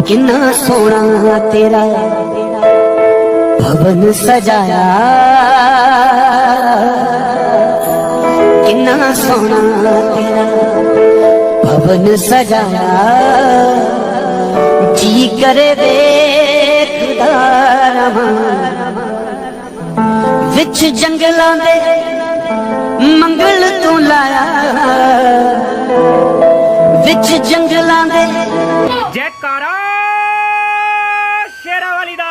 किन्ना सोना तेरा भवन सजाया, किन्ना सोना तेरा भवन सजाया। जी करे देखदा रहां विच जंगलां दे मंगल तू लाया, विच जंगलां दे। जयकारा शेरावाली दा,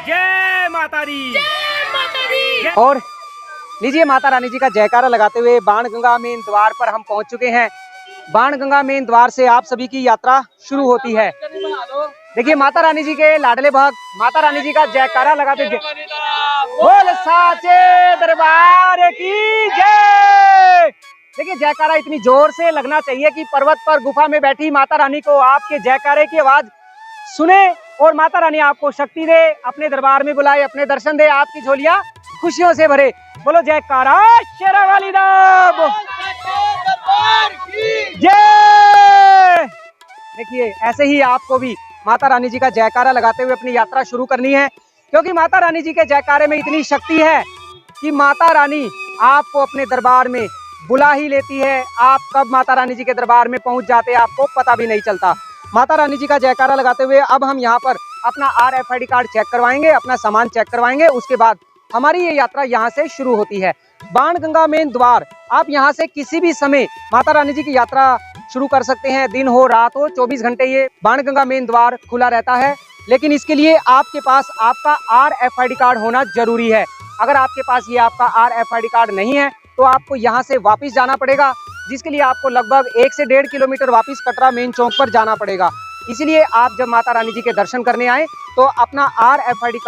जय माता दी। और लीजिए माता रानी जी का जयकारा लगाते हुए बाणगंगा मेन द्वार पर हम पहुंच चुके हैं। बाणगंगा मेन द्वार से आप सभी की यात्रा शुरू होती है। देखिए माता रानी जी के लाडले भक्त माता रानी जी का जयकारा लगाते हुए बोल साचे दरबार की जय। देखिए जयकारा इतनी जोर से लगना चाहिए कि पर्वत पर गुफा में बैठी माता रानी को आपके जयकारे की आवाज सुने और माता रानी आपको शक्ति दे, अपने दरबार में बुलाए, अपने दर्शन दे, आपकी झोलियां खुशियों से भरे। बोलो जयकारा शेरावाली दा जय। देखिए ऐसे ही आपको भी माता रानी जी का जयकारा लगाते हुए अपनी यात्रा शुरू करनी है, क्योंकि माता रानी जी के जयकारे में इतनी शक्ति है कि माता रानी आपको अपने दरबार में बुला ही लेती है। आप कब माता रानी जी के दरबार में पहुंच जाते हैं आपको पता भी नहीं चलता। माता रानी जी का जयकारा लगाते हुए अब हम यहाँ पर अपना RFID कार्ड चेक करवाएंगे, अपना सामान चेक करवाएंगे, उसके बाद हमारी ये यात्रा यहाँ से शुरू होती है। बाणगंगा मेन द्वार, आप यहाँ से किसी भी समय माता रानी जी की यात्रा शुरू कर सकते हैं। दिन हो रात हो 24 घंटे ये बाणगंगा मेन द्वार खुला रहता है, लेकिन इसके लिए आपके पास आपका RFID कार्ड होना जरूरी है। अगर आपके पास ये आपका RFID कार्ड नहीं है तो आपको यहाँ से वापिस जाना पड़ेगा, जिसके लिए आपको लगभग 1 से 1.5 किलोमीटर वापिस कटरा मेन चौक पर जाना पड़ेगा। इसीलिए आप जब माता रानी जी के दर्शन करने आए तो अपना RFID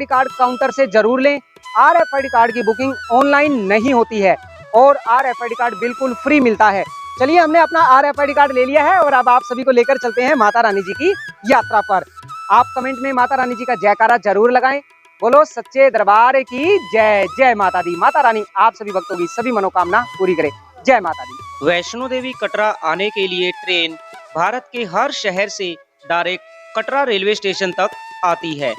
कार्ड काउंटर से जरूर लें। RFID कार्ड की बुकिंग ऑनलाइन नहीं होती है और RFID कार्ड बिल्कुल फ्री मिलता है। चलिए हमने अपना RFID कार्ड ले लिया है और अब आप सभी को लेकर चलते हैं माता रानी जी की यात्रा पर। आप कमेंट में माता रानी जी का जयकारा जरूर लगाएं। बोलो सच्चे दरबार की जय। जय माता दी। माता रानी आप सभी भक्तों की सभी मनोकामना पूरी करे। जय माता दी। वैष्णो देवी कटरा आने के लिए ट्रेन भारत के हर शहर से डायरेक्ट कटरा रेलवे स्टेशन तक आती है।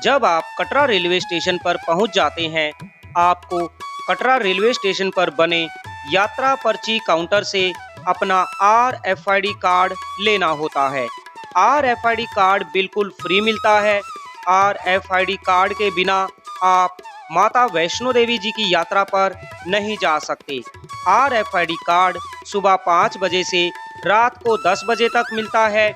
जब आप कटरा रेलवे स्टेशन पर पहुंच जाते हैं, आपको कटरा रेलवे स्टेशन पर बने यात्रा पर्ची काउंटर से अपना RFID कार्ड लेना होता है। RFID कार्ड बिल्कुल फ्री मिलता है। RFID कार्ड के बिना आप माता वैष्णो देवी जी की यात्रा पर नहीं जा सकते। RFID कार्ड सुबह 5 बजे से रात को 10 बजे तक मिलता है।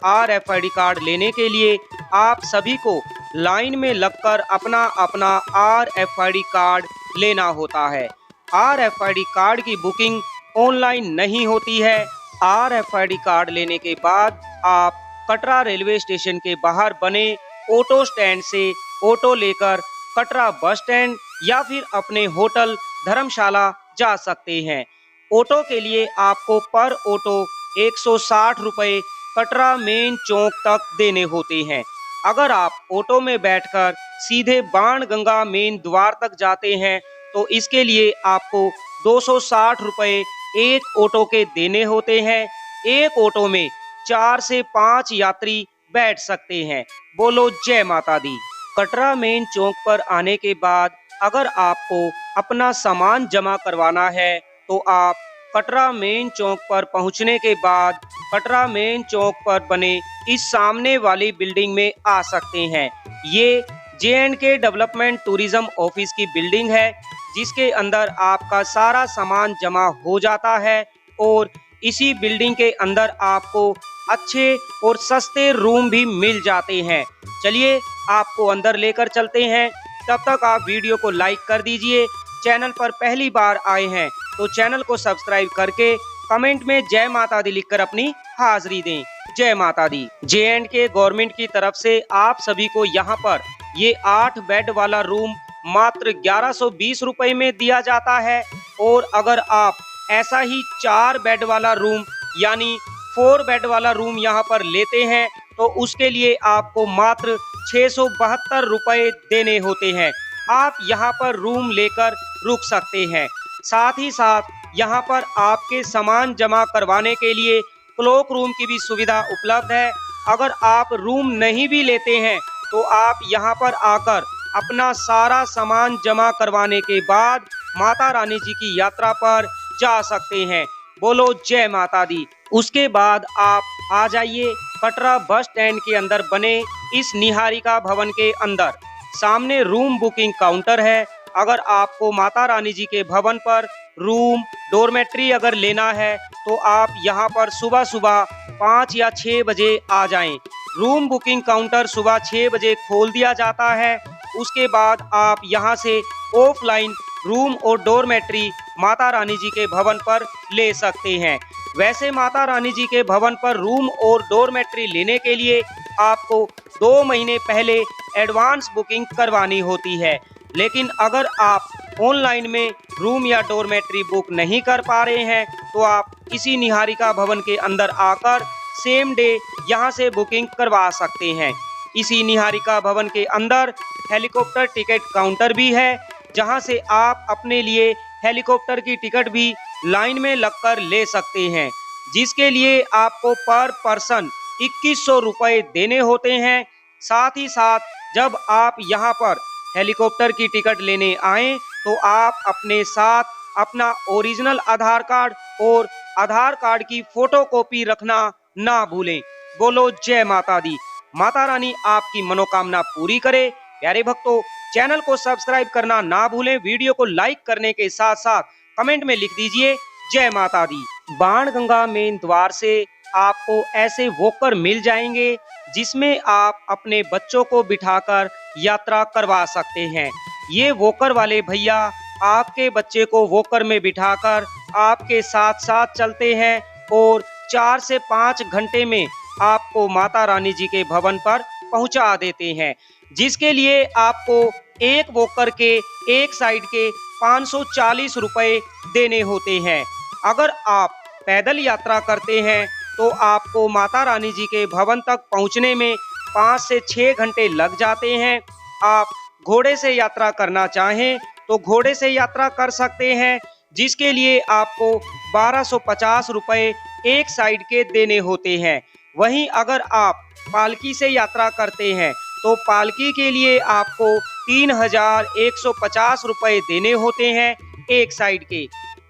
RFID कार्ड लेने के लिए आप सभी को लाइन में लगकर अपना अपना RFID कार्ड लेना होता है। RFID कार्ड की बुकिंग ऑनलाइन नहीं होती है। RFID कार्ड लेने के बाद आप कटरा रेलवे स्टेशन के बाहर बने ऑटो स्टैंड से ऑटो लेकर कटरा बस स्टैंड या फिर अपने होटल धर्मशाला जा सकते हैं। ऑटो के लिए आपको पर ऑटो 160 रुपये कटरा मेन चौक तक देने होते हैं। अगर आप ऑटो में बैठकर सीधे बाणगंगा मेन द्वार तक जाते हैं तो इसके लिए आपको 260 रुपये एक ऑटो के देने होते हैं। एक ऑटो में 4 से 5 यात्री बैठ सकते हैं। बोलो जय माता दी। कटरा मेन चौक पर आने के बाद अगर आपको अपना सामान जमा करवाना है तो आप कटरा मेन चौक पर पहुंचने के बाद कटरा मेन चौक पर बने इस सामने वाली बिल्डिंग में आ सकते हैं। ये J&K डेवलपमेंट टूरिज्म ऑफिस की बिल्डिंग है, जिसके अंदर आपका सारा सामान जमा हो जाता है और इसी बिल्डिंग के अंदर आपको अच्छे और सस्ते रूम भी मिल जाते हैं। चलिए आपको अंदर लेकर चलते हैं। तब तक आप वीडियो को लाइक कर दीजिए। चैनल पर पहली बार आए हैं तो चैनल को सब्सक्राइब करके कमेंट में जय माता दी लिखकर अपनी हाजिरी दें। जय माता दी। J&K गवर्नमेंट की तरफ से आप सभी को यहाँ पर ये 8 बेड वाला रूम मात्र 1120 रुपये में दिया जाता है और अगर आप ऐसा ही 4 बेड वाला रूम यानी 4 बेड वाला रूम यहाँ पर लेते हैं तो उसके लिए आपको मात्र 672 रुपये देने होते हैं। आप यहाँ पर रूम लेकर रुक सकते हैं। साथ ही साथ यहाँ पर आपके सामान जमा करवाने के लिए क्लोक रूम की भी सुविधा उपलब्ध है। अगर आप रूम नहीं भी लेते हैं तो आप यहाँ पर आकर अपना सारा सामान जमा करवाने के बाद माता रानी जी की यात्रा पर जा सकते हैं। बोलो जय माता दी। उसके बाद आप आ जाइए कटरा बस स्टैंड के अंदर बने इस निहारिका भवन के अंदर। सामने रूम बुकिंग काउंटर है। अगर आपको माता रानी जी के भवन पर रूम डोरमेट्री अगर लेना है तो आप यहाँ पर सुबह सुबह 5 या 6 बजे आ जाएं। रूम बुकिंग काउंटर सुबह 6 बजे खोल दिया जाता है। उसके बाद आप यहाँ से ऑफलाइन रूम और डोरमेट्री माता रानी जी के भवन पर ले सकते हैं। वैसे माता रानी जी के भवन पर रूम और डोरमेट्री लेने के लिए आपको 2 महीने पहले एडवांस बुकिंग करवानी होती है। लेकिन अगर आप ऑनलाइन में रूम या डोरमेट्री बुक नहीं कर पा रहे हैं तो आप इसी निहारिका भवन के अंदर आकर सेम डे यहां से बुकिंग करवा सकते हैं। इसी निहारिका भवन के अंदर हेलीकॉप्टर टिकट काउंटर भी है, जहां से आप अपने लिए हेलीकॉप्टर की टिकट भी लाइन में लगकर ले सकते हैं, जिसके लिए आपको पर पर्सन 2100 रुपये देने होते हैं। साथ ही साथ जब आप यहां पर हेलीकॉप्टर की टिकट लेने आएं तो आप अपने साथ अपना ओरिजिनल आधार कार्ड और आधार कार्ड की फोटोकॉपी रखना ना भूलें। बोलो जय माता दी। माता रानी आपकी मनोकामना पूरी करे। प्यारे भक्तों, चैनल को सब्सक्राइब करना ना भूलें। वीडियो को लाइक करने के साथ साथ कमेंट में लिख दीजिए जय माता दी। बाणगंगा मेन द्वार से आपको ऐसे वॉकर मिल जाएंगे जिसमें आप अपने बच्चों को बिठाकर यात्रा करवा सकते हैं। ये वॉकर वाले भैया आपके बच्चे को वॉकर में बिठाकर आपके साथ साथ चलते हैं और 4 से 5 घंटे में आपको माता रानी जी के भवन पर पहुंचा देते हैं, जिसके लिए आपको एक वॉकर के एक साइड के 540 रुपये देने होते हैं। अगर आप पैदल यात्रा करते हैं तो आपको माता रानी जी के भवन तक पहुंचने में 5 से 6 घंटे लग जाते हैं। आप घोड़े से यात्रा करना चाहें तो घोड़े से यात्रा कर सकते हैं, जिसके लिए आपको 1250 रुपये एक साइड के देने होते हैं। वहीं अगर आप पालकी से यात्रा करते हैं तो पालकी के लिए आपको 3150 रुपये देने होते हैं एक साइड के।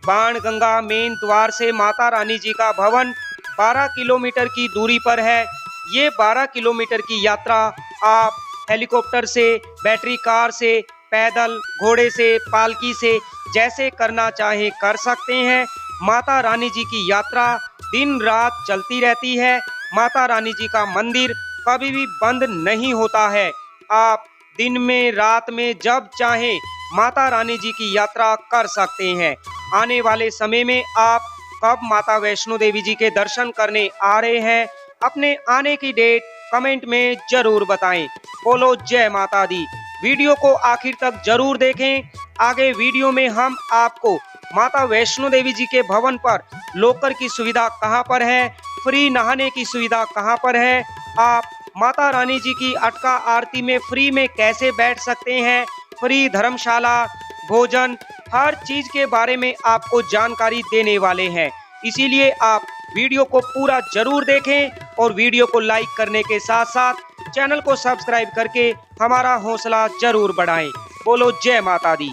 बाणगंगा मेन द्वार से माता रानी जी का भवन 12 किलोमीटर की दूरी पर है। ये 12 किलोमीटर की यात्रा आप हेलीकॉप्टर से, बैटरी कार से, पैदल, घोड़े से, पालकी से जैसे करना चाहें कर सकते हैं। माता रानी जी की यात्रा दिन रात चलती रहती है। माता रानी जी का मंदिर कभी भी बंद नहीं होता है। आप दिन में रात में जब चाहें माता रानी जी की यात्रा कर सकते हैं। आने वाले समय में आप कब माता वैष्णो देवी जी के दर्शन करने आ रहे हैं, अपने आने की डेट कमेंट में जरूर बताएं। बोलो जय माता दी। वीडियो को आखिर तक जरूर देखें। आगे वीडियो में हम आपको माता वैष्णो देवी जी के भवन पर लॉकर की सुविधा कहां पर है, फ्री नहाने की सुविधा कहां पर है, आप माता रानी जी की अटका आरती में फ्री में कैसे बैठ सकते हैं, फ्री धर्मशाला, भोजन, हर चीज के बारे में आपको जानकारी देने वाले हैं। इसीलिए आप वीडियो को पूरा जरूर देखें और वीडियो को लाइक करने के साथ साथ चैनल को सब्सक्राइब करके हमारा हौसला जरूर बढ़ाएं। बोलो जय माता दी।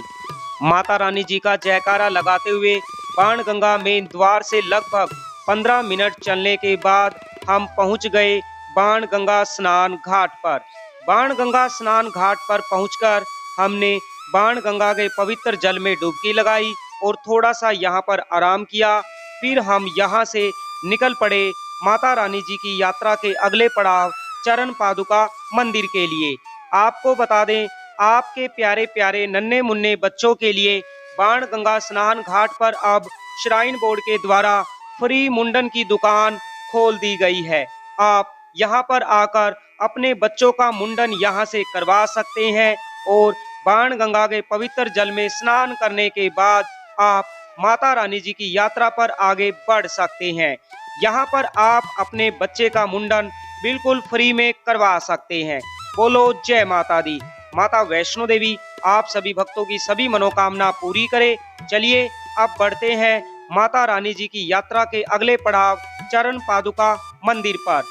माता रानी जी का जयकारा लगाते हुए बाणगंगा मेन द्वार से लगभग 15 मिनट चलने के बाद हम पहुंच गए बाणगंगा स्नान घाट पर। बाणगंगा स्नान घाट पर पहुंचकर हमने बाणगंगा के पवित्र जल में डुबकी लगाई और थोड़ा सा यहाँ पर आराम किया। फिर हम यहाँ से निकल पड़े माता रानी जी की यात्रा के अगले पड़ाव चरण पादुका मंदिर के लिए। आपको बता दें, आपके प्यारे प्यारे नन्हे मुन्ने बच्चों के लिए बाणगंगा स्नान घाट पर अब श्राइन बोर्ड के द्वारा फ्री मुंडन की दुकान खोल दी गई है। आप यहाँ पर आकर अपने बच्चों का मुंडन यहाँ से करवा सकते हैं और बाणगंगा के पवित्र जल में स्नान करने के बाद आप माता रानी जी की यात्रा पर आगे बढ़ सकते हैं। यहाँ पर आप अपने बच्चे का मुंडन बिल्कुल फ्री में करवा सकते हैं। बोलो जय माता दी। माता वैष्णो देवी आप सभी भक्तों की सभी मनोकामना पूरी करे। चलिए अब बढ़ते हैं माता रानी जी की यात्रा के अगले पड़ाव चरण पादुका मंदिर पर।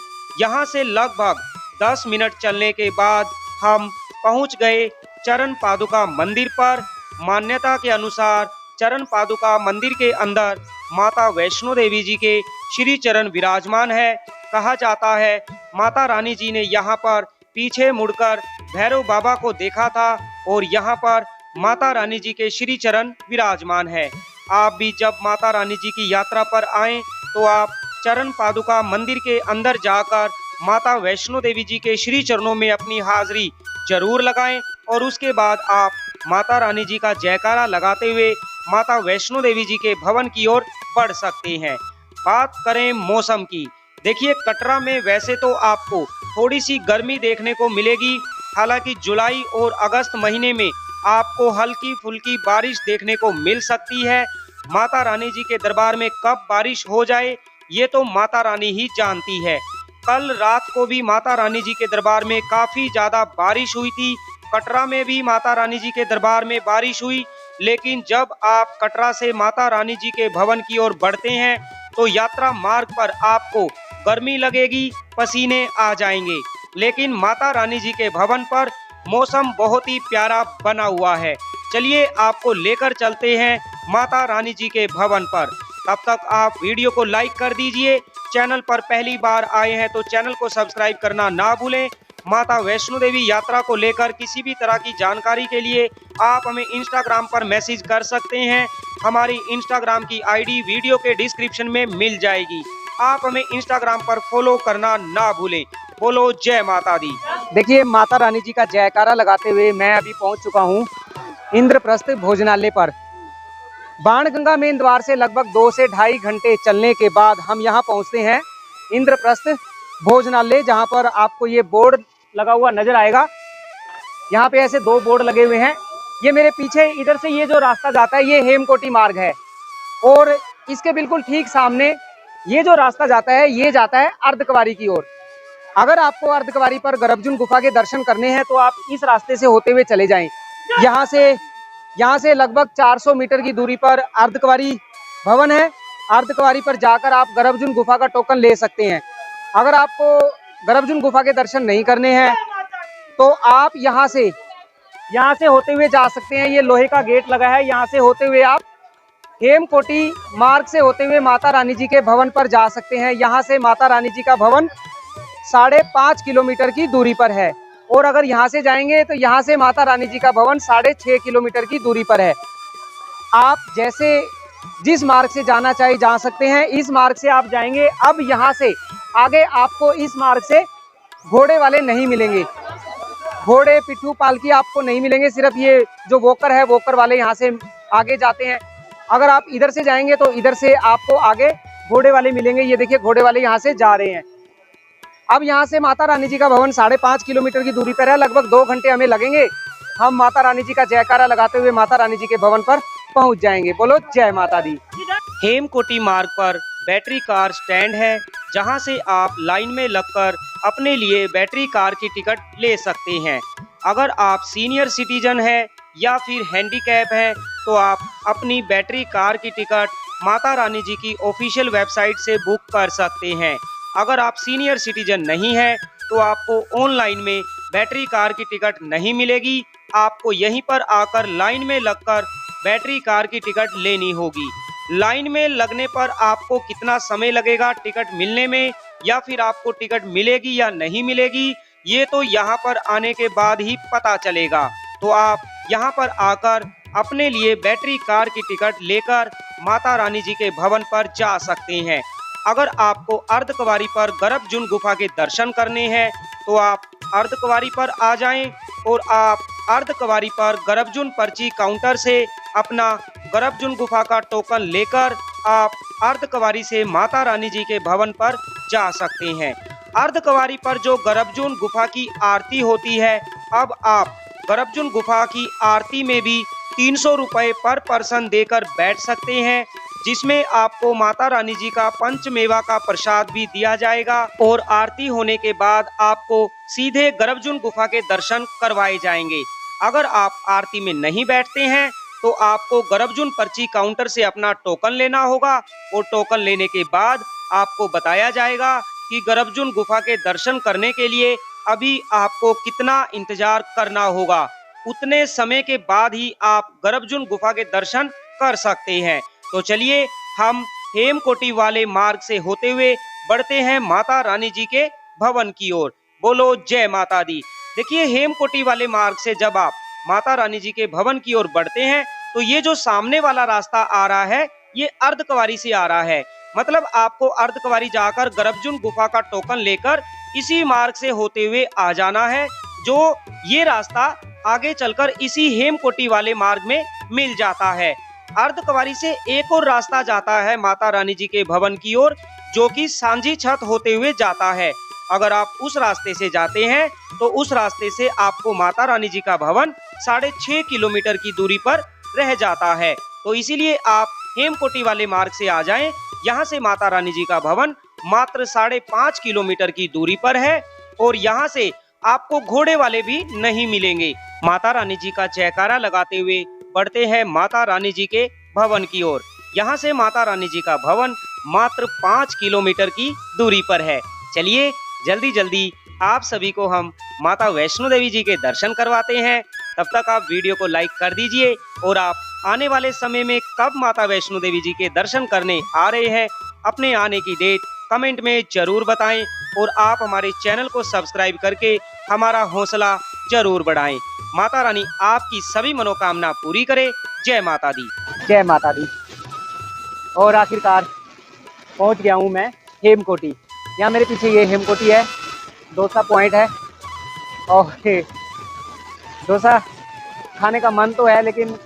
यहाँ से लगभग 10 मिनट चलने के बाद हम पहुँच गए चरण पादुका मंदिर पर। मान्यता के अनुसार चरण पादुका मंदिर के अंदर माता वैष्णो देवी जी के श्री चरण विराजमान है। कहा जाता है माता रानी जी ने यहाँ पर पीछे मुड़कर भैरव बाबा को देखा था और यहाँ पर माता रानी जी के श्री चरण विराजमान है। आप भी जब माता रानी जी की यात्रा पर आएं तो आप चरण पादुका मंदिर के अंदर जाकर माता वैष्णो देवी जी के श्री चरणों में अपनी हाजिरी जरूर लगाएं और उसके बाद आप माता रानी जी का जयकारा लगाते हुए माता वैष्णो देवी जी के भवन की ओर बढ़ सकते हैं। बात करें मौसम की, देखिए कटरा में वैसे तो आपको थोड़ी सी गर्मी देखने को मिलेगी, हालांकि जुलाई और अगस्त महीने में आपको हल्की फुल्की बारिश देखने को मिल सकती है। माता रानी जी के दरबार में कब बारिश हो जाए ये तो माता रानी ही जानती है। कल रात को भी माता रानी जी के दरबार में काफी ज्यादा बारिश हुई थी। कटरा में भी माता रानी जी के दरबार में बारिश हुई, लेकिन जब आप कटरा से माता रानी जी के भवन की ओर बढ़ते हैं तो यात्रा मार्ग पर आपको गर्मी लगेगी, पसीने आ जाएंगे, लेकिन माता रानी जी के भवन पर मौसम बहुत ही प्यारा बना हुआ है। चलिए आपको लेकर चलते हैं माता रानी जी के भवन पर। तब तक आप वीडियो को लाइक कर दीजिए। चैनल पर पहली बार आए हैं तो चैनल को सब्सक्राइब करना ना भूलें। माता वैष्णो देवी यात्रा को लेकर किसी भी तरह की जानकारी के लिए आप हमें इंस्टाग्राम पर मैसेज कर सकते हैं। हमारी इंस्टाग्राम की आईडी वीडियो के डिस्क्रिप्शन में मिल जाएगी। आप हमें इंस्टाग्राम पर फॉलो करना ना भूलें। बोलो जय माता दी। देखिए माता रानी जी का जयकारा लगाते हुए मैं अभी पहुंच चुका हूं इंद्रप्रस्थ भोजनालय पर। बाणगंगा मेन द्वार से लगभग 2 से ढाई घंटे चलने के बाद हम यहां पहुंचते हैं इंद्रप्रस्थ भोजनालय, जहां पर आपको ये बोर्ड लगा हुआ नजर आएगा। यहाँ पे ऐसे 2 बोर्ड लगे हुए हैं। ये मेरे पीछे इधर से ये जो रास्ता जाता है ये हेमकोटी मार्ग है और इसके बिल्कुल ठीक सामने ये जो रास्ता जाता है ये जाता है अर्धकुंवारी की ओर। अगर आपको अर्धकुंवारी पर गर्भजून गुफा के दर्शन करने हैं तो आप इस रास्ते से होते हुए चले जाएं। यहाँ से लगभग 400 मीटर की दूरी पर अर्धकुंवारी भवन है। अर्धकुंवारी पर जाकर आप गर्भजून गुफा का टोकन ले सकते हैं। अगर आपको गर्भजून गुफा के दर्शन नहीं करने हैं तो आप यहाँ से होते हुए जा सकते हैं। ये लोहे का गेट लगा है, यहाँ से होते हुए आप हेमकोटी मार्ग से होते हुए माता रानी जी के भवन पर जा सकते हैं। यहाँ से माता रानी जी का भवन 5.5 किलोमीटर की दूरी पर है और अगर यहाँ से जाएंगे तो यहाँ से माता रानी जी का भवन 6.5 किलोमीटर की दूरी पर है। आप जैसे जिस मार्ग से जाना चाहे जा सकते हैं। इस मार्ग से आप जाएंगे। अब यहाँ से आगे आपको इस मार्ग से घोड़े वाले नहीं मिलेंगे, घोड़े पिट्ठू पालकी आपको नहीं मिलेंगे। सिर्फ ये जो वॉकर है वॉकर वाले यहाँ से आगे जाते हैं। अगर आप इधर से जाएंगे तो इधर से आपको आगे घोड़े वाले मिलेंगे। ये देखिए घोड़े वाले यहाँ से जा रहे हैं। अब यहाँ से माता रानी जी का भवन 5.5 किलोमीटर की दूरी पर है। लगभग 2 घंटे हमें लगेंगे। हम माता रानी जी का जयकारा लगाते हुए माता रानी जी के भवन पर पहुँच जाएंगे। बोलो जय माता दी। हेमकोटी मार्ग पर बैटरी कार स्टैंड है, जहां से आप लाइन में लगकर अपने लिए बैटरी कार की टिकट ले सकते हैं। अगर आप सीनियर सिटीजन हैं या फिर हैंडीकैप हैं तो आप अपनी बैटरी कार की टिकट माता रानी जी की ऑफिशियल वेबसाइट से बुक कर सकते हैं। अगर आप सीनियर सिटीजन नहीं हैं तो आपको ऑनलाइन में बैटरी कार की टिकट नहीं मिलेगी। आपको यहीं पर आकर लाइन में लगकर बैटरी कार की टिकट लेनी होगी। लाइन में लगने पर आपको कितना समय लगेगा टिकट मिलने में, या फिर आपको टिकट मिलेगी या नहीं मिलेगी, ये तो यहाँ पर आने के बाद ही पता चलेगा। तो आप यहाँ पर आकर अपने लिए बैटरी कार की टिकट लेकर माता रानी जी के भवन पर जा सकते हैं। अगर आपको अर्धकुंवारी पर गर्भजून गुफा के दर्शन करने हैं तो आप अर्धकुंवारी पर आ जाएं और आप अर्धकुंवारी पर गर्भजून पर्ची काउंटर से अपना गर्भजून गुफा का टोकन लेकर आप अर्धकुंवारी से माता रानी जी के भवन पर जा सकते हैं। अर्धकुंवारी पर जो गर्भजून गुफा की आरती होती है, अब आप गर्भजून गुफा की आरती में भी 300 रुपये पर पर्सन देकर बैठ सकते हैं, जिसमें आपको माता रानी जी का पंचमेवा का प्रसाद भी दिया जाएगा और आरती होने के बाद आपको सीधे गर्भजून गुफा के दर्शन करवाए जाएंगे। अगर आप आरती में नहीं बैठते हैं तो आपको गर्भजून पर्ची काउंटर से अपना टोकन लेना होगा और टोकन लेने के बाद आपको बताया जाएगा कि गर्भजून गुफा के दर्शन करने के लिए अभी आपको कितना इंतजार करना होगा। उतने समय के बाद ही आप गर्भजून गुफा के दर्शन कर सकते हैं। तो चलिए हम हेमकोटी वाले मार्ग से होते हुए बढ़ते हैं माता रानी जी के भवन की ओर। बोलो जय माता दी। देखिए हेमकोटी वाले मार्ग से जब आप माता रानी जी के भवन की ओर बढ़ते हैं तो ये जो सामने वाला रास्ता आ रहा है ये अर्धकुंवारी से आ रहा है। मतलब आपको अर्धकुंवारी जाकर गर्भजून गुफा का टोकन लेकर इसी मार्ग से होते हुए आ जाना है। जो ये रास्ता आगे चलकर इसी हेमकोटी वाले मार्ग में मिल जाता है। अर्धकुंवारी से एक और रास्ता जाता है माता रानी जी के भवन की ओर, जो कि सांझी छत होते हुए जाता है। अगर आप उस रास्ते से जाते हैं तो उस रास्ते से आपको माता रानी जी का भवन 6.5 किलोमीटर की दूरी पर रह जाता है। तो इसीलिए आप हेमकोटी वाले मार्ग से आ जाएं। यहाँ से माता रानी जी का भवन मात्र 5.5 किलोमीटर की दूरी पर है और यहाँ से आपको घोड़े वाले भी नहीं मिलेंगे। माता रानी जी का जयकारा लगाते हुए बढ़ते हैं माता रानी जी के भवन की ओर। यहाँ से माता रानी जी का भवन मात्र 5 किलोमीटर की दूरी पर है। चलिए जल्दी जल्दी आप सभी को हम माता वैष्णो देवी जी के दर्शन करवाते हैं। तब तक आप वीडियो को लाइक कर दीजिए और आप आने वाले समय में कब माता वैष्णो देवी जी के दर्शन करने आ रहे हैं अपने आने की डेट कमेंट में जरूर बताएं और आप हमारे चैनल को सब्सक्राइब करके हमारा हौसला जरूर बढ़ाएं। माता रानी आपकी सभी मनोकामना पूरी करे। जय माता दी। जय माता दी। और आखिरकार पहुंच गया हूं मैं हेमकोटी। यहाँ मेरे पीछे ये हेमकोटी है, डोसा पॉइंट है। और डोसा खाने का मन तो है लेकिन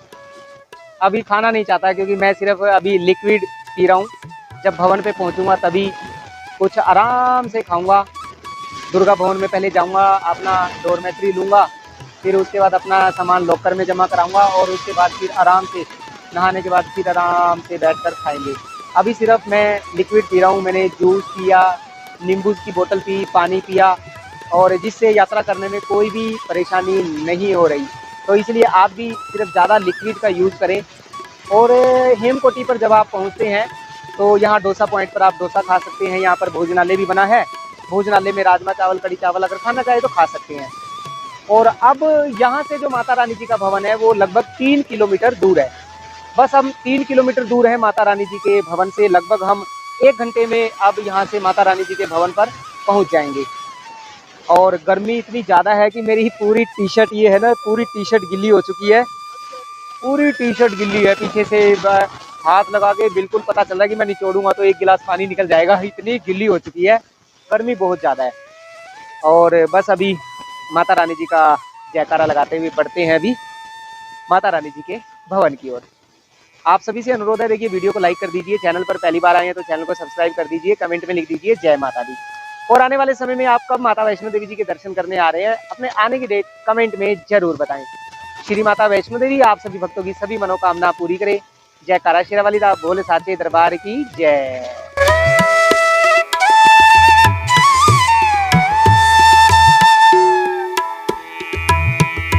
अभी खाना नहीं चाहता क्योंकि मैं सिर्फ अभी लिक्विड पी रहा हूँ। जब भवन पे पहुँचूँगा तभी कुछ आराम से खाऊंगा। दुर्गा भवन में पहले जाऊंगा, अपना डोरमेट्री लूँगा, फिर उसके बाद अपना सामान लॉकर में जमा कराऊंगा और उसके बाद फिर आराम से नहाने के बाद फिर आराम से बैठकर खाएंगे। अभी सिर्फ मैं लिक्विड पी रहा हूँ। मैंने जूस पिया, नींबू की बोतल पी, पानी पिया और जिससे यात्रा करने में कोई भी परेशानी नहीं हो रही। तो इसलिए आप भी सिर्फ ज़्यादा लिक्विड का यूज़ करें। और हेमकोटी पर जब आप पहुँचते हैं तो यहाँ डोसा पॉइंट पर आप डोसा खा सकते हैं। यहाँ पर भोजनालय भी बना है। भोजनालय में राजमा चावल, कड़ी चावल अगर खाना चाहे तो खा सकते हैं। और अब यहाँ से जो माता रानी जी का भवन है वो लगभग 3 किलोमीटर दूर है। बस हम 3 किलोमीटर दूर है माता रानी जी के भवन से। लगभग हम 1 घंटे में अब यहाँ से माता रानी जी के भवन पर पहुँच जाएंगे। और गर्मी इतनी ज़्यादा है कि मेरी पूरी टी शर्ट ये है ना, पूरी टी शर्ट गिल्ली हो चुकी है। पूरी टी शर्ट गिल्ली है। पीछे से हाथ लगा के बिल्कुल पता चल रहा है कि मैं निचोड़ूंगा तो 1 गिलास पानी निकल जाएगा, इतनी गिल्ली हो चुकी है। गर्मी बहुत ज़्यादा है। और बस अभी माता रानी जी का जयकारा लगाते हुए बढ़ते हैं अभी माता रानी जी के भवन की ओर। आप सभी से अनुरोध है, देखिए वीडियो को लाइक कर दीजिए। चैनल पर पहली बार आए हैं तो चैनल को सब्सक्राइब कर दीजिए। कमेंट में लिख दीजिए जय माता दी। और आने वाले समय में आप कब माता वैष्णो देवी जी के दर्शन करने आ रहे हैं अपने आने की डेट कमेंट में जरूर बताएं। श्री माता वैष्णो देवी आप सभी भक्तों की सभी मनोकामना पूरी करे। जयकारा शेरावाली दा भोले साचे दरबार की जय।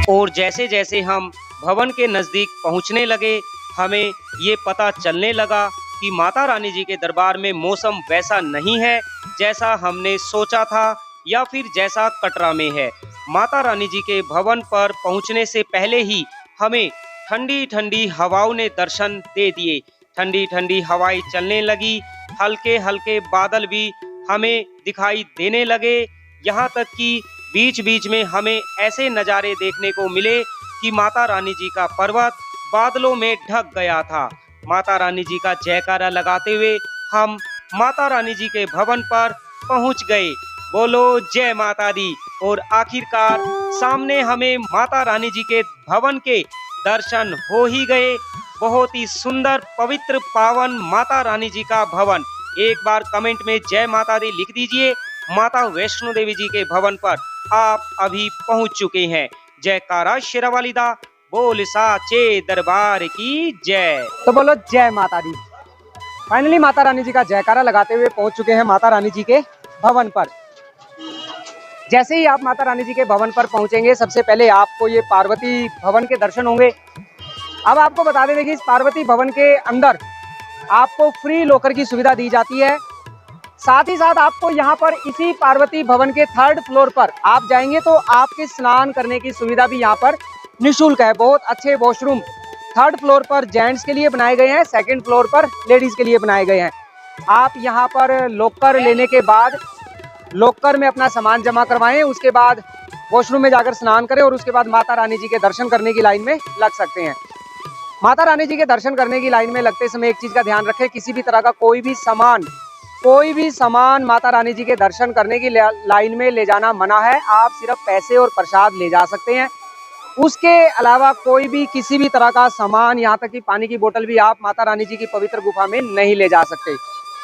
और जैसे जैसे हम भवन के नजदीक पहुंचने लगे हमें ये पता चलने लगा कि माता रानी जी के दरबार में मौसम वैसा नहीं है जैसा हमने सोचा था या फिर जैसा कटरा में है। माता रानी जी के भवन पर पहुंचने से पहले ही हमें ठंडी ठंडी हवाओं ने दर्शन दे दिए। ठंडी ठंडी हवाएं चलने लगी, हल्के हल्के बादल भी हमें दिखाई देने लगे। यहाँ तक कि बीच बीच में हमें ऐसे नज़ारे देखने को मिले कि माता रानी जी का पर्वत बादलों में ढक गया था। माता रानी जी का जयकारा लगाते हुए हम माता रानी जी के भवन पर पहुंच गए। बोलो जय माता दी। और आखिरकार सामने हमें माता रानी जी के भवन के दर्शन हो ही गए। बहुत ही सुंदर, पवित्र, पावन माता रानी जी का भवन। एक बार कमेंट में जय माता दी लिख दीजिए। माता वैष्णो देवी जी के भवन पर आप अभी पहुंच चुके हैं। जयकारा शेरावाली दा बोल साचे दरबार की जय। तो बोलो जय माता दी। फाइनली माता रानी जी का जयकारा लगाते हुए पहुंच चुके हैं माता रानी जी के भवन पर। जैसे ही आप माता रानी जी के भवन पर पहुंचेंगे सबसे पहले आपको ये पार्वती भवन के दर्शन होंगे। अब आपको बता दें, देखिए इस पार्वती भवन के अंदर आपको फ्री लॉकर की सुविधा दी जाती है। साथ ही साथ आपको यहाँ पर इसी पार्वती भवन के 3rd फ्लोर पर आप जाएंगे तो आपके स्नान करने की सुविधा भी यहाँ पर निःशुल्क है। बहुत अच्छे वॉशरूम 3rd फ्लोर पर जेंट्स के लिए बनाए गए हैं, 2nd फ्लोर पर लेडीज के लिए बनाए गए हैं। आप यहाँ पर लॉकर लेने के बाद लॉकर में अपना सामान जमा करवाएं, उसके बाद वॉशरूम में जाकर स्नान करें और उसके बाद माता रानी जी के दर्शन करने की लाइन में लग सकते हैं। माता रानी जी के दर्शन करने की लाइन में लगते समय एक चीज का ध्यान रखें, किसी भी तरह का कोई भी सामान माता रानी जी के दर्शन करने की लाइन में ले जाना मना है। आप सिर्फ पैसे और प्रसाद ले जा सकते हैं, उसके अलावा कोई भी किसी भी तरह का सामान, यहाँ तक कि पानी की बोतल भी आप माता रानी जी की पवित्र गुफा में नहीं ले जा सकते।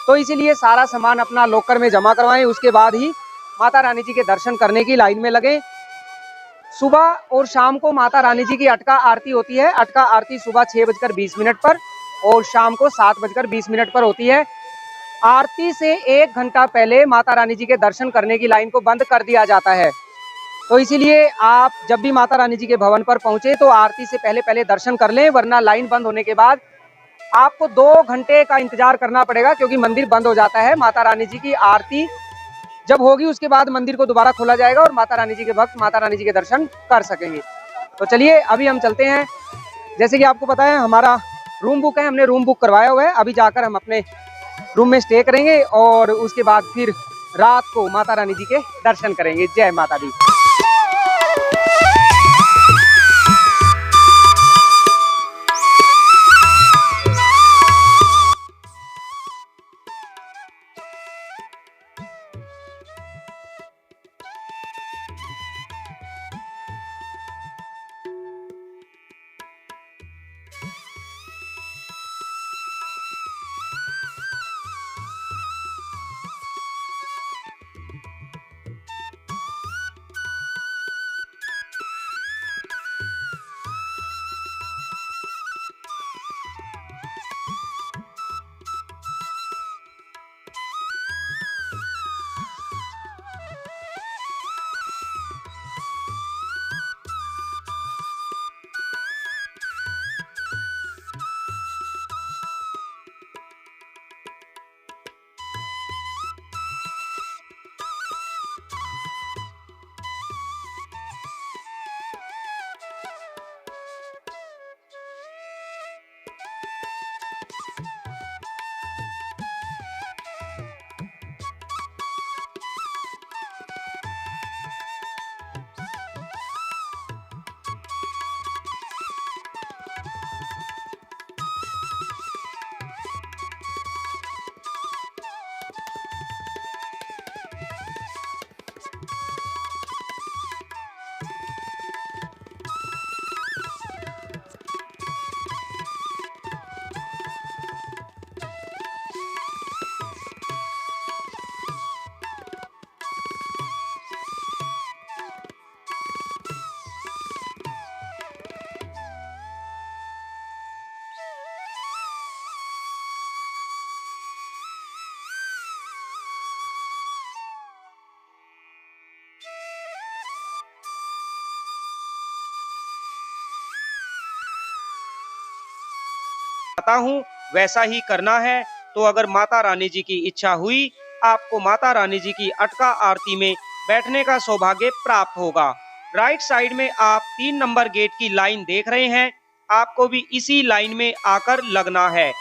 तो इसीलिए सारा सामान अपना लॉकर में जमा करवाएं, उसके बाद ही माता रानी जी के दर्शन करने की लाइन में लगें। सुबह और शाम को माता रानी जी की अटका आरती होती है। अटका आरती सुबह 6:20 पर और शाम को 7:20 पर होती है। आरती से 1 घंटा पहले माता रानी जी के दर्शन करने की लाइन को बंद कर दिया जाता है। तो इसीलिए आप जब भी माता रानी जी के भवन पर पहुंचे तो आरती से पहले दर्शन कर लें, वरना लाइन बंद होने के बाद आपको 2 घंटे का इंतजार करना पड़ेगा, क्योंकि मंदिर बंद हो जाता है। माता रानी जी की आरती जब होगी उसके बाद मंदिर को दोबारा खोला जाएगा और माता रानी जी के भक्त माता रानी जी के दर्शन कर सकेंगे। तो चलिए अभी हम चलते हैं। जैसे कि आपको पता है हमारा रूम बुक है, हमने रूम बुक करवाया हुआ है। अभी जाकर हम अपने रूम में स्टे करेंगे और उसके बाद फिर रात को माता रानी जी के दर्शन करेंगे। जय माता दी। चाहता हूँ वैसा ही करना है। तो अगर माता रानी जी की इच्छा हुई, आपको माता रानी जी की अटका आरती में बैठने का सौभाग्य प्राप्त होगा। राइट साइड में आप 3 नंबर गेट की लाइन देख रहे हैं, आपको भी इसी लाइन में आकर लगना है।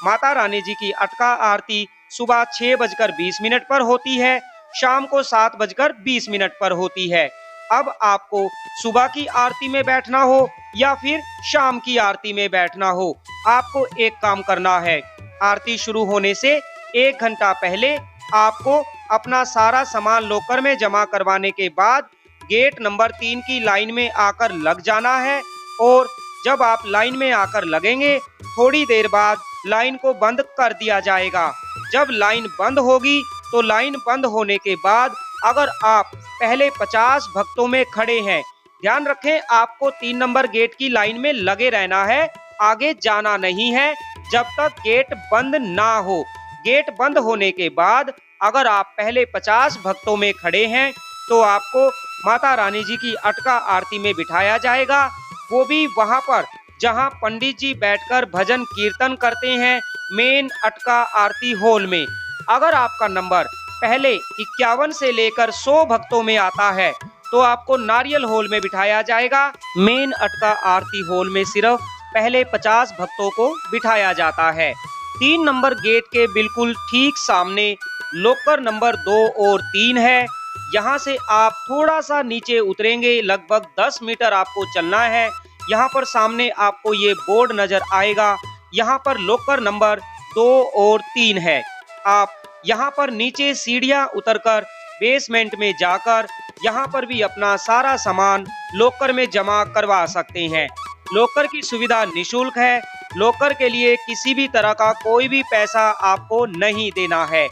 माता रानी जी की अटका आरती सुबह 6:20 पर होती है, शाम को 7:20 पर होती है। अब आपको सुबह की आरती में बैठना हो या फिर शाम की आरती में बैठना हो, आपको एक काम करना है। आरती शुरू होने से 1 घंटा पहले आपको अपना सारा सामान लॉकर में जमा करवाने के बाद गेट नंबर 3 की लाइन में आकर लग जाना है। और जब आप लाइन में आकर लगेंगे, थोड़ी देर बाद लाइन को बंद कर दिया जाएगा। जब लाइन बंद होगी तो लाइन बंद होने के बाद अगर आप पहले 50 भक्तों में खड़े हैं, ध्यान रखें आपको 3 नंबर गेट की लाइन में लगे रहना है, आगे जाना नहीं है जब तक गेट बंद ना हो। गेट बंद होने के बाद अगर आप पहले 50 भक्तों में खड़े हैं तो आपको माता रानी जी की अटका आरती में बिठाया जाएगा। वो भी वहां पर जहां पंडित जी बैठकर भजन कीर्तन करते हैं मेन अटका आरती हॉल में। अगर आपका नंबर पहले 51 से लेकर 100 भक्तों में आता है तो आपको नारियल हॉल में बिठाया जाएगा। मेन अटका आरती हॉल में सिर्फ पहले 50 भक्तों को बिठाया जाता है। 3 नंबर गेट के बिल्कुल ठीक सामने लॉकर नंबर 2 और 3 है। यहाँ से आप थोड़ा सा नीचे उतरेंगे, लगभग 10 मीटर आपको चलना है। यहाँ पर सामने आपको ये बोर्ड नजर आएगा, यहाँ पर लॉकर नंबर 2 और 3 है। आप यहाँ पर नीचे सीढ़ियाँ उतरकर बेसमेंट में जाकर यहाँ पर भी अपना सारा सामान लॉकर में जमा करवा सकते हैं। लॉकर की सुविधा निशुल्क है। लॉकर के लिए किसी भी तरह का कोई भी पैसा आपको नहीं देना है।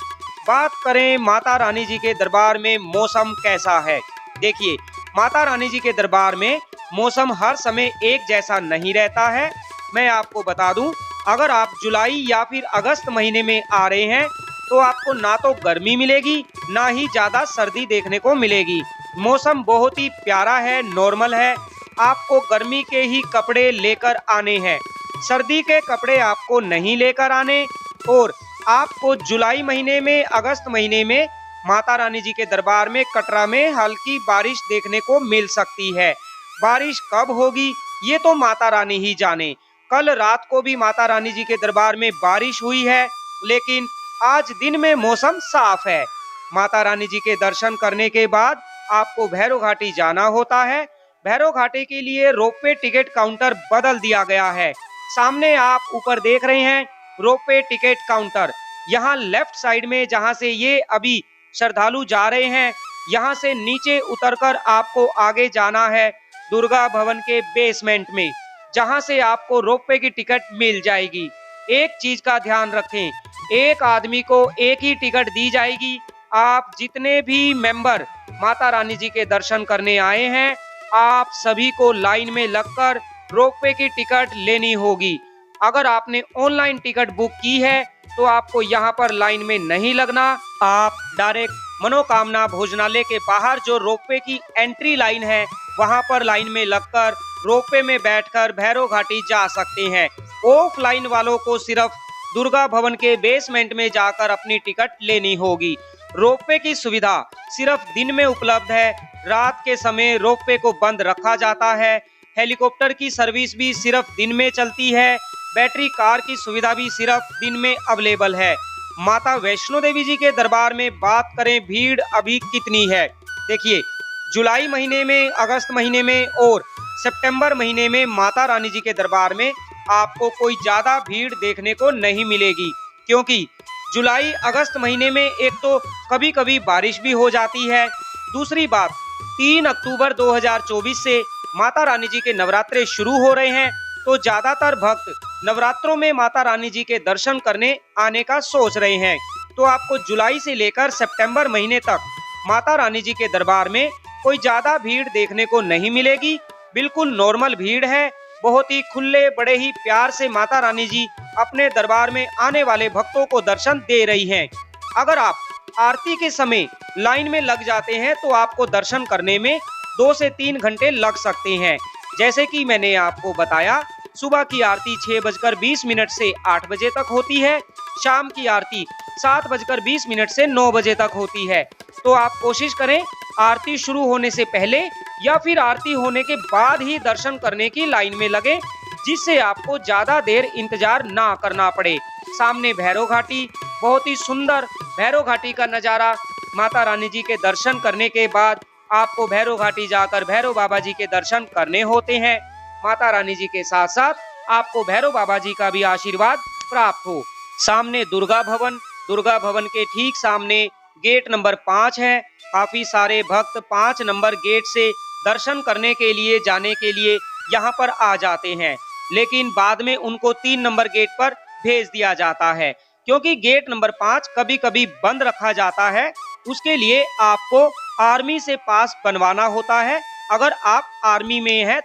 बात करें माता रानी जी के दरबार में मौसम कैसा है। देखिए, माता रानी जी के दरबार में मौसम हर समय एक जैसा नहीं रहता है। मैं आपको बता दूं, अगर आप जुलाई या फिर अगस्त महीने में आ रहे हैं तो आपको ना तो गर्मी मिलेगी ना ही ज्यादा सर्दी देखने को मिलेगी। मौसम बहुत ही प्यारा है, नॉर्मल है। आपको गर्मी के ही कपड़े लेकर आने हैं, सर्दी के कपड़े आपको नहीं लेकर आने। और आपको जुलाई महीने में, अगस्त महीने में माता रानी जी के दरबार में कटरा में हल्की बारिश देखने को मिल सकती है। बारिश कब होगी ये तो माता रानी ही जाने। कल रात को भी माता रानी जी के दरबार में बारिश हुई है, लेकिन आज दिन में मौसम साफ है। माता रानी जी के दर्शन करने के बाद आपको भैरव घाटी जाना होता है। भैरव घाटी के लिए रोपवे टिकट काउंटर बदल दिया गया है। सामने आप ऊपर देख रहे हैं रोपवे टिकट काउंटर। यहाँ लेफ्ट साइड में जहाँ से ये अभी श्रद्धालु जा रहे हैं, यहाँ से नीचे उतरकर आपको आगे जाना है दुर्गा भवन के बेसमेंट में, जहाँ से आपको रोपवे की टिकट मिल जाएगी। एक चीज का ध्यान रखें, एक आदमी को एक ही टिकट दी जाएगी। आप जितने भी मेंबर माता रानी जी के दर्शन करने आए हैं, आप सभी को लाइन में लगकर रोपवे की टिकट लेनी होगी। अगर आपने ऑनलाइन टिकट बुक की है तो आपको यहाँ पर लाइन में नहीं लगना। आप डायरेक्ट मनोकामना भोजनालय के बाहर जो रोपवे की एंट्री लाइन है वहाँ पर लाइन में लगकर रोपवे में बैठकर भैरव घाटी जा सकते हैं। ऑफलाइन वालों को सिर्फ दुर्गा भवन के बेसमेंट में जाकर अपनी टिकट लेनी होगी। रोपवे की सुविधा सिर्फ दिन में उपलब्ध है, रात के समय रोपवे को बंद रखा जाता है। हेलीकॉप्टर की सर्विस भी सिर्फ दिन में चलती है। बैटरी कार की सुविधा भी सिर्फ दिन में अवेलेबल है। माता वैष्णो देवी जी के दरबार में बात करें भीड़ अभी कितनी है। देखिए, जुलाई महीने में, अगस्त महीने में और सितंबर महीने में माता रानी जी के दरबार में आपको कोई ज्यादा भीड़ देखने को नहीं मिलेगी, क्योंकि जुलाई अगस्त महीने में एक तो कभी कभी बारिश भी हो जाती है। दूसरी बात, 3 अक्टूबर 2024 से माता रानी जी के नवरात्रे शुरू हो रहे हैं, तो ज्यादातर भक्त नवरात्रों में माता रानी जी के दर्शन करने आने का सोच रहे हैं। तो आपको जुलाई से लेकर सितंबर महीने तक माता रानी जी के दरबार में कोई ज्यादा भीड़ देखने को नहीं मिलेगी। बिल्कुल नॉर्मल भीड़ है। बहुत ही खुले, बड़े ही प्यार से माता रानी जी अपने दरबार में आने वाले भक्तों को दर्शन दे रही हैं। अगर आप आरती के समय लाइन में लग जाते हैं तो आपको दर्शन करने में 2 से 3 घंटे लग सकते हैं। जैसे कि मैंने आपको बताया, सुबह की आरती 6:20 से 8 बजे तक होती है। शाम की आरती 7:20 से 9 बजे तक होती है। तो आप कोशिश करें आरती शुरू होने से पहले या फिर आरती होने के बाद ही दर्शन करने की लाइन में लगे, जिससे आपको ज्यादा देर इंतजार ना करना पड़े। सामने भैरव घाटी, बहुत ही सुंदर भैरव घाटी का नजारा। माता रानी जी के दर्शन करने के बाद आपको भैरव घाटी जाकर भैरव बाबा जी के दर्शन करने होते हैं। माता रानी जी के साथ साथ आपको भैरव बाबा जी का भी आशीर्वाद प्राप्त हो। सामने दुर्गा भवन के ठीक सामने गेट नंबर 5 है। काफी सारे भक्त 5 नंबर गेट से दर्शन करने के लिए, जाने के लिए यहाँ पर आ जाते हैं, लेकिन बाद में उनको 3 नंबर गेट पर भेज दिया जाता है, क्योंकि गेट नंबर 5 कभी कभी बंद रखा जाता है। उसके लिए आपको आर्मी से पास बनवाना होता है, अगर आप आर्मी में हैं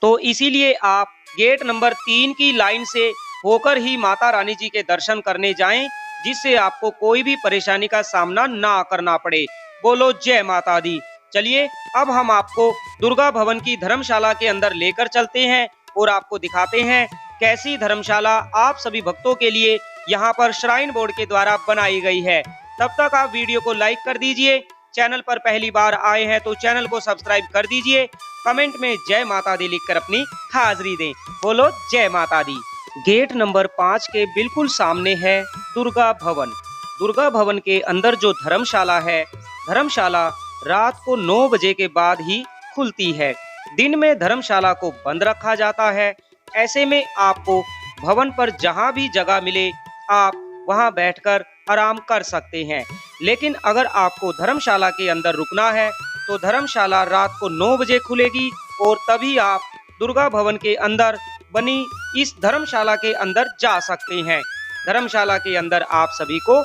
तो इसीलिए आप गेट नंबर 3 की लाइन से होकर ही माता रानी जी के दर्शन करने जाएं, जिससे आपको कोई भी परेशानी का सामना ना करना पड़े। बोलो जय माता दी। चलिए अब हम आपको दुर्गा भवन की धर्मशाला के अंदर लेकर चलते हैं। और आपको दिखाते हैं कैसी धर्मशाला आप सभी भक्तों के लिए यहाँ पर श्राइन बोर्ड के द्वारा बनाई गई है। तब तक आप वीडियो को लाइक कर दीजिए, चैनल पर पहली बार आए हैं तो चैनल को सब्सक्राइब कर दीजिए, कमेंट में जय माता दी लिखकर अपनी हाजिरी दें। बोलो जय माता दी। गेट नंबर 5 के बिल्कुल सामने है दुर्गा भवन। दुर्गा भवन के अंदर जो धर्मशाला है, धर्मशाला रात को 9 बजे के बाद ही खुलती है। दिन में धर्मशाला को बंद रखा जाता है। ऐसे में आपको भवन पर जहां भी जगह मिले आप वहां बैठकर आराम कर सकते हैं। लेकिन अगर आपको धर्मशाला के अंदर रुकना है तो धर्मशाला रात को 9 बजे खुलेगी और तभी आप दुर्गा भवन के अंदर बनी इस धर्मशाला के अंदर जा सकते हैं। धर्मशाला के अंदर आप सभी को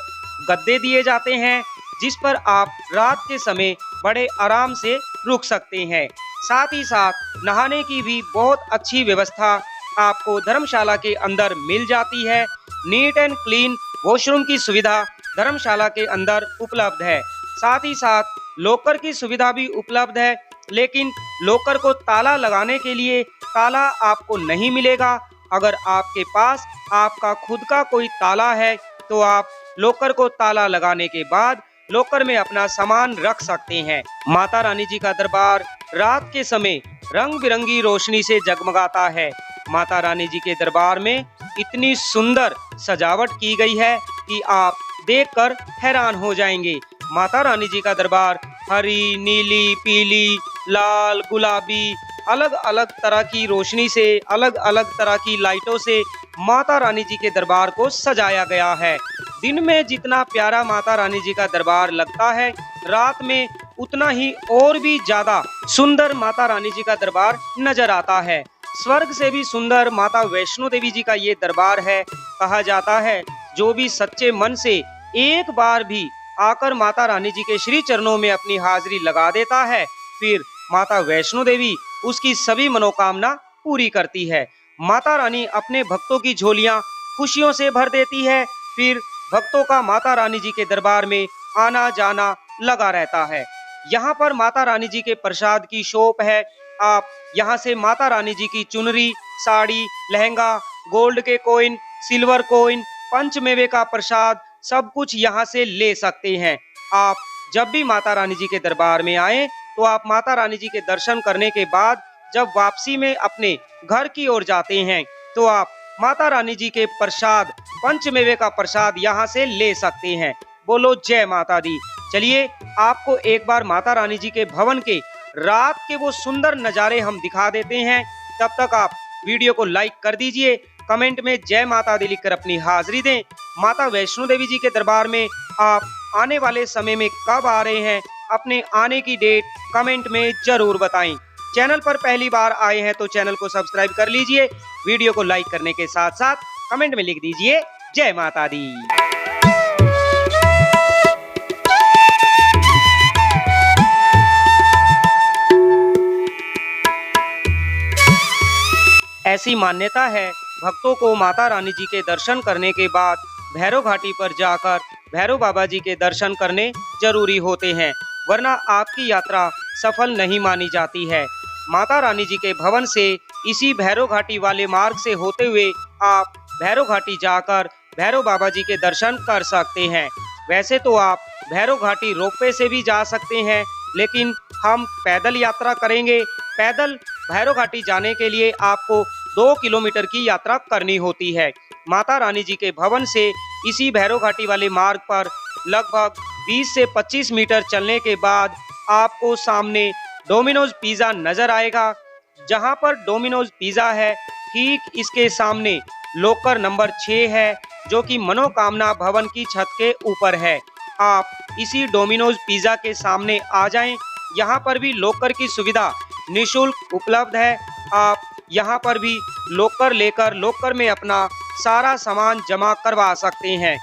गद्दे दिए जाते हैं जिस पर आप रात के समय बड़े आराम से रुक सकते हैं। साथ ही साथ नहाने की भी बहुत अच्छी व्यवस्था आपको धर्मशाला के अंदर मिल जाती है। नीट एंड क्लीन वॉशरूम की सुविधा धर्मशाला के अंदर उपलब्ध है। साथ ही साथ लॉकर की सुविधा भी उपलब्ध है, लेकिन लॉकर को ताला लगाने के लिए ताला आपको नहीं मिलेगा। अगर आपके पास आपका खुद का कोई ताला है तो आप लॉकर को ताला लगाने के बाद लॉकर में अपना सामान रख सकते हैं। माता रानी जी का दरबार रात के समय रंग बिरंगी रोशनी से जगमगाता है। माता रानी जी के दरबार में इतनी सुंदर सजावट की गई है कि आप देखकर हैरान हो जाएंगे। माता रानी जी का दरबार हरी, नीली, पीली, लाल, गुलाबी अलग अलग तरह की रोशनी से, अलग अलग तरह की लाइटों से माता रानी जी के दरबार को सजाया गया है। दिन में जितना प्यारा माता रानी जी का दरबार लगता है, रात में उतना ही और भी ज्यादा सुंदर माता रानी जी का दरबार नजर आता है। स्वर्ग से भी सुंदर माता वैष्णो देवी जी का ये दरबार है। कहा जाता है जो भी सच्चे मन से एक बार भी आकर माता रानी जी के श्री चरणों में अपनी हाजिरी लगा देता है, फिर माता वैष्णो देवी उसकी सभी मनोकामना पूरी करती है। माता रानी अपने भक्तों की झोलियां खुशियों से भर देती है। फिर भक्तों का माता रानी जी के दरबार में आना जाना लगा रहता है। यहाँ पर माता रानी जी के प्रसाद की शॉप है। आप यहाँ से माता रानी जी की चुनरी, साड़ी, लहंगा, गोल्ड के कॉइन, सिल्वर कॉइन, पंचमेवे का प्रसाद सब कुछ यहाँ से ले सकते हैं। आप जब भी माता रानी जी के दरबार में आए तो आप माता रानी जी के दर्शन करने के बाद जब वापसी में अपने घर की ओर जाते हैं तो आप माता रानी जी के प्रसाद, पंचमेवे का प्रसाद यहाँ से ले सकते हैं। बोलो जय माता दी। चलिए आपको एक बार माता रानी जी के भवन के रात के वो सुंदर नज़ारे हम दिखा देते हैं। तब तक आप वीडियो को लाइक कर दीजिए, कमेंट में जय माता दी लिखकर अपनी हाजिरी दें। माता वैष्णो देवी जी के दरबार में आप आने वाले समय में कब आ रहे हैं, अपने आने की डेट कमेंट में जरूर बताएं। चैनल पर पहली बार आए हैं तो चैनल को सब्सक्राइब कर लीजिए। वीडियो को लाइक करने के साथ साथ कमेंट में लिख दीजिए जय माता दी। ऐसी मान्यता है भक्तों को माता रानी जी के दर्शन करने के बाद भैरव घाटी पर जाकर भैरव बाबा जी के दर्शन करने जरूरी होते हैं, वरना आपकी यात्रा सफल नहीं मानी जाती है। माता रानी जी के भवन से इसी भैरव घाटी वाले मार्ग से होते हुए आप भैरव घाटी जाकर भैरव बाबा जी के दर्शन कर सकते हैं। वैसे तो आप भैरव घाटी रोपवे से भी जा सकते हैं, लेकिन हम पैदल यात्रा करेंगे। पैदल भैरव घाटी जाने के लिए आपको 2 किलोमीटर की यात्रा करनी होती है। माता रानी जी के भवन से इसी भैरव घाटी वाले मार्ग पर लगभग 20 से 25 मीटर चलने के बाद आपको सामने डोमिनोज पिज़्ज़ा नजर आएगा। जहां पर डोमिनोज पिज़्ज़ा है ठीक इसके सामने लॉकर नंबर 6 है, जो कि मनोकामना भवन की छत के ऊपर है। आप इसी डोमिनोज पिज़्ज़ा के सामने आ जाएं। यहाँ पर भी लॉकर की सुविधा निःशुल्क उपलब्ध है। आप यहाँ पर भी लॉकर लेकर लॉकर में अपना सारा सामान जमा करवा सकते हैं।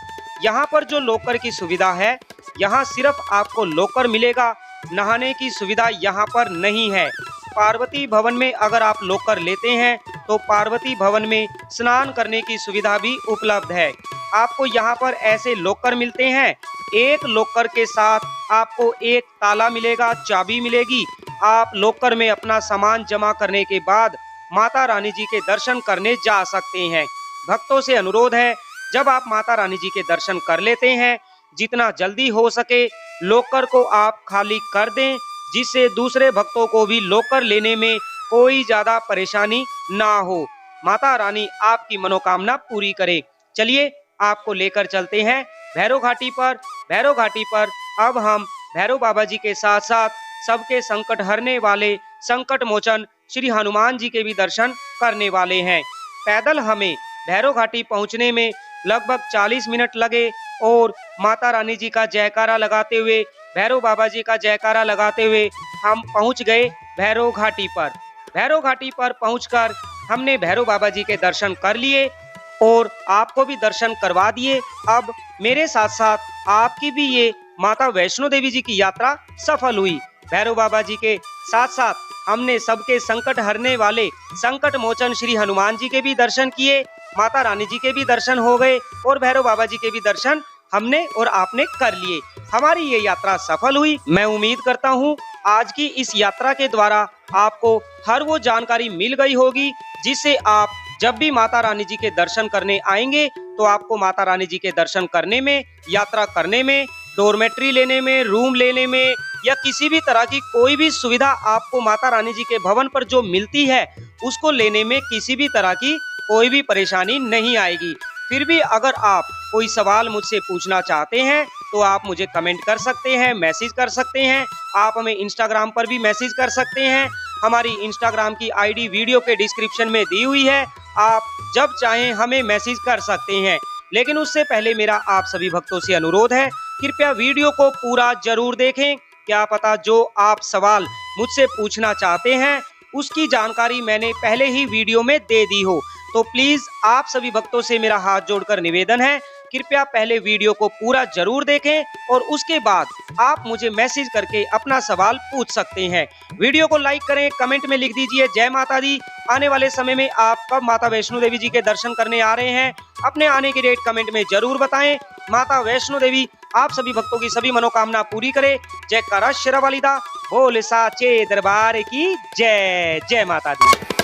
यहाँ पर जो लॉकर की सुविधा है, यहाँ सिर्फ आपको लॉकर मिलेगा, नहाने की सुविधा यहाँ पर नहीं है। पार्वती भवन में अगर आप लॉकर लेते हैं तो पार्वती भवन में स्नान करने की सुविधा भी उपलब्ध है। आपको यहाँ पर ऐसे लॉकर मिलते हैं, एक लॉकर के साथ आपको एक ताला मिलेगा, चाबी मिलेगी। आप लॉकर में अपना सामान जमा करने के बाद माता रानी जी के दर्शन करने जा सकते हैं। भक्तों से अनुरोध है, जब आप माता रानी जी के दर्शन कर लेते हैं, जितना जल्दी हो सके लॉकर को आप खाली कर दें, जिससे दूसरे भक्तों को भी लॉकर लेने में कोई ज्यादा परेशानी ना हो। माता रानी आपकी मनोकामना पूरी करे। चलिए आपको लेकर चलते हैं भैरव घाटी पर। भैरव घाटी पर अब हम भैरव बाबा जी के साथ साथ सबके संकट हरने वाले संकट मोचन श्री हनुमान जी के भी दर्शन करने वाले हैं। पैदल हमें भैरव घाटी पहुंचने में लगभग 40 मिनट लगे और माता रानी जी का जयकारा लगाते हुए, भैरव बाबा जी का जयकारा लगाते हुए हम पहुंच गए भैरव घाटी पर। भैरव घाटी पर पहुंचकर हमने भैरव बाबा जी के दर्शन कर लिए और आपको भी दर्शन करवा दिए। अब मेरे साथ साथ आपकी भी ये माता वैष्णो देवी जी की यात्रा सफल हुई। भैरव बाबा जी के साथ साथ हमने सबके संकट हरने वाले संकट मोचन श्री हनुमान जी के भी दर्शन किए, माता रानी जी के भी दर्शन हो गए और भैरव बाबा जी के भी दर्शन हमने और आपने कर लिए। हमारी ये यात्रा सफल हुई। मैं उम्मीद करता हूँ आज की इस यात्रा के द्वारा आपको हर वो जानकारी मिल गई होगी, जिससे आप जब भी माता रानी जी के दर्शन करने आएंगे तो आपको माता रानी जी के दर्शन करने में, यात्रा करने में, डोरमेट्री लेने में, रूम लेने में या किसी भी तरह की कोई भी सुविधा आपको माता रानी जी के भवन पर जो मिलती है उसको लेने में किसी भी तरह की कोई भी परेशानी नहीं आएगी। फिर भी अगर आप कोई सवाल मुझसे पूछना चाहते हैं तो आप मुझे कमेंट कर सकते हैं, मैसेज कर सकते हैं। आप हमें इंस्टाग्राम पर भी मैसेज कर सकते हैं। हमारी इंस्टाग्राम की आईडी वीडियो के डिस्क्रिप्शन में दी हुई है, आप जब चाहें हमें मैसेज कर सकते हैं। लेकिन उससे पहले मेरा आप सभी भक्तों से अनुरोध है, कृपया वीडियो को पूरा जरूर देखें। क्या पता जो आप सवाल मुझसे पूछना चाहते हैं उसकी जानकारी मैंने पहले ही वीडियो में दे दी हो। तो प्लीज आप सभी भक्तों से मेरा हाथ जोड़कर निवेदन है, कृपया पहले वीडियो को पूरा जरूर देखें और उसके बाद आप मुझे मैसेज करके अपना सवाल पूछ सकते हैं। वीडियो को लाइक करें, कमेंट में लिख दीजिए जय माता दी। आने वाले समय में आप कब माता वैष्णो देवी जी के दर्शन करने आ रहे हैं, अपने आने की डेट कमेंट में जरूर बताएं। माता वैष्णो देवी आप सभी भक्तों की सभी मनोकामना पूरी करे। जयकारा शेरा वाली दा, बोले साचे दरबार की जय। जय माता दी।